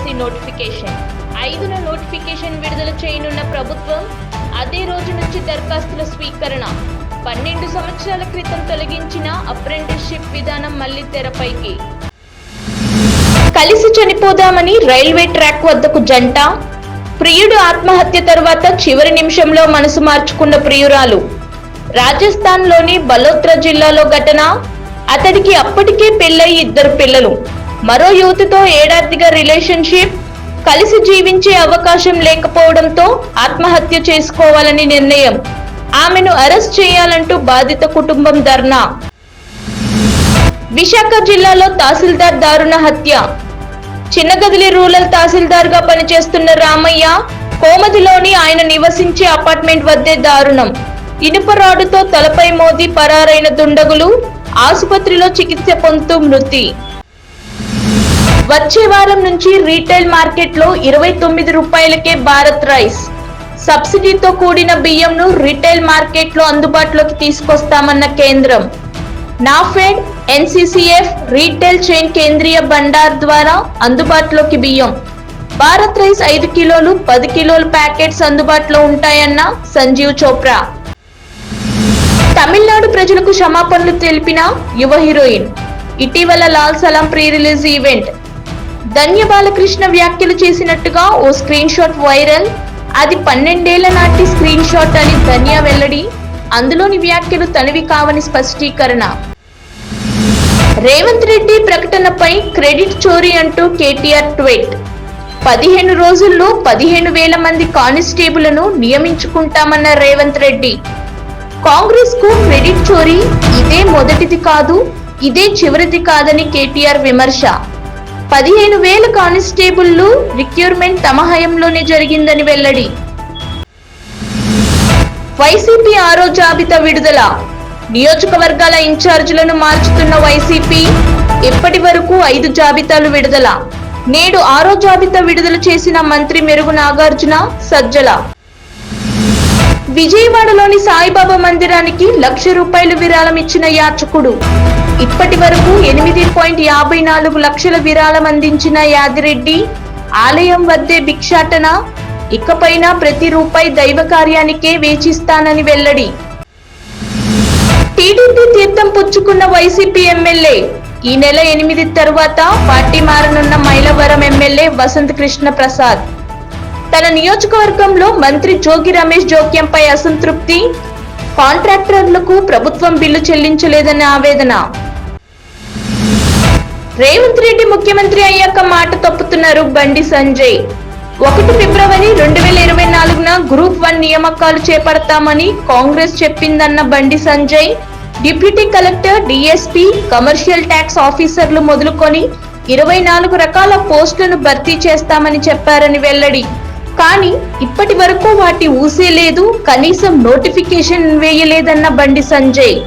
MLC notification 5న notification విడుదల చేయనున్న ప్రభుత్వం అదే రోజు నుంచి దరఖాస్తుల స్వీకరణ 12 సంవత్సరాల క్రితం తొలగించిన అప్రెంటిస్షిప్ విధానం మళ్లీ తెరపైకి. కలిసి చనిపోదామని రైల్వే ట్రాక్ వద్దకు జంట. ప్రియుడు ఆత్మహత్య తర్వాత చివరి నిమిషంలో మనసు మార్చుకున్న ప్రియురాలు. రాజస్థాన్లోని బలోత్రా జిల్లాలో ఘటన. అతడికి అప్పటికే పెళ్లై 2 పిల్లలు. మరో యువతితో ఏడాదిగా రిలేషన్షిప్. కలిసి జీవించే అవకాశం లేకపోవడంతో ఆత్మహత్య చేసుకోవాలని నిర్ణయం. ఆమెను అరెస్ట్ చేయాలంటూ బాధిత కుటుంబం ధర్నా. విశాఖ జిల్లాలో తహసీల్దార్ దారుణ హత్య. చిన్నగదిలి రూరల్ తహసీల్దార్ గా పనిచేస్తున్న రామయ్య కోమదిలోని ఆయన నివసించే అపార్ట్మెంట్ వద్దే దారుణం. ఇనుప రాడుతో తలపై మోది పరారైన దుండగులు. ఆసుపత్రిలో చికిత్స పొందుతూ మృతి. వచ్చే వారం నుంచి రీటైల్ మార్కెట్లో 29 రూపాయలకే భారత్ రైస్. సబ్సిడీతో కూడిన బియ్యంను రీటైల్ మార్కెట్లో అందుబాటులోకి తీసుకొస్తామన్న కేంద్రం. నాఫెడ్, ఎన్సీసీఎఫ్ రీటైల్ చైన్ కేంద్రీయ బండార్ ద్వారా అందుబాటులోకి బియ్యం. భారత్ రైస్ 5 కిలోలు 10 కిలోల ప్యాకెట్స్ అందుబాటులో ఉంటాయన్న సంజీవ్ చోప్రా. తమిళనాడు ప్రజలకు క్షమాపణలు తెలిపిన యువ హీరోయిన్. ఇటీవల లాల్ సలాం ప్రీ రిలీజ్ ఈవెంట్. ధన్య బాలకృష్ణ వ్యాఖ్యలు చేసినట్టుగా ఓ స్క్రీన్ షాట్ వైరల్. అది 12 ఏళ్ల నాటి స్క్రీన్ షాట్ అని ధన్య వెల్లడి. అందులోని వ్యాఖ్యలు తనవి కావని స్పష్టీకరణ. రేవంత్ రెడ్డి ప్రకటనపై క్రెడిట్ చోరీ అంటూ కేటీఆర్ ట్వీట్. 15 రోజుల్లో 15,000 మంది కానిస్టేబుల్ను నియమించుకుంటామన్న రేవంత్ రెడ్డి. కాంగ్రెస్ కు క్రెడిట్ చోరీ ఇదే మొదటిది కాదు, ఇదే చివరిది కాదని కేటీఆర్ విమర్శ. 15,000 కానిస్టేబుళ్లు రిక్రూట్మెంట్ తమ హయాంలోనే జరిగిందని వెల్లడి. వైసీపీ 6వ జాబితా విడుదల. నియోజకవర్గాల ఇన్ఛార్జీలను మార్చుతున్న వైసీపీ. ఇప్పటి వరకు 5 జాబితాలు విడుదల. నేడు 6వ జాబితా విడుదల చేసిన మంత్రి మెరుగు నాగార్జున, సజ్జల. విజయవాడలోని సాయిబాబా మందిరానికి ₹1,00,000 విరాళం ఇచ్చిన యాచకుడు. ఇప్పటి వరకు 8.54 లక్షల విరాళం అందించిన యాదిరెడ్డి. ఆలయం వద్దే భిక్షాటన. ఇకపైన ప్రతి రూపాయి దైవ కార్యానికే వేచిస్తానని వెల్లడి. టీడీపీ తీర్థం పుచ్చుకున్న వైసీపీ ఎమ్మెల్యే. ఈ నెల 8 తర్వాత పార్టీ మారనున్న మైలవరం ఎమ్మెల్యే వసంత్ కృష్ణ ప్రసాద్. తన నియోజకవర్గంలో మంత్రి జోగి రమేష్ జోక్యంపై అసంతృప్తి. కాంట్రాక్టర్లకు ప్రభుత్వం బిల్లు చెల్లించలేదన్న ఆవేదన. రేవంత్ రెడ్డి ముఖ్యమంత్రి అయ్యాక మాట తప్పుతున్నారు బండి సంజయ్. 1 ఫిబ్రవరి 2024న గ్రూప్ 1 నియామకాలు చేపడతామని Congress చెప్పిందన్న Bandi Sanjay. Deputy collector, DSP, commercial tax ఆఫీసర్లు మొదలుకొని 24 రకాల పోస్టులను భర్తీ చేస్తామని చెప్పారని వెల్లడి. కానీ ఇప్పటి వరకు వాటి ఊసే లేదు, కనీసం నోటిఫికేషన్ వేయలేదన్న బండి సంజయ్.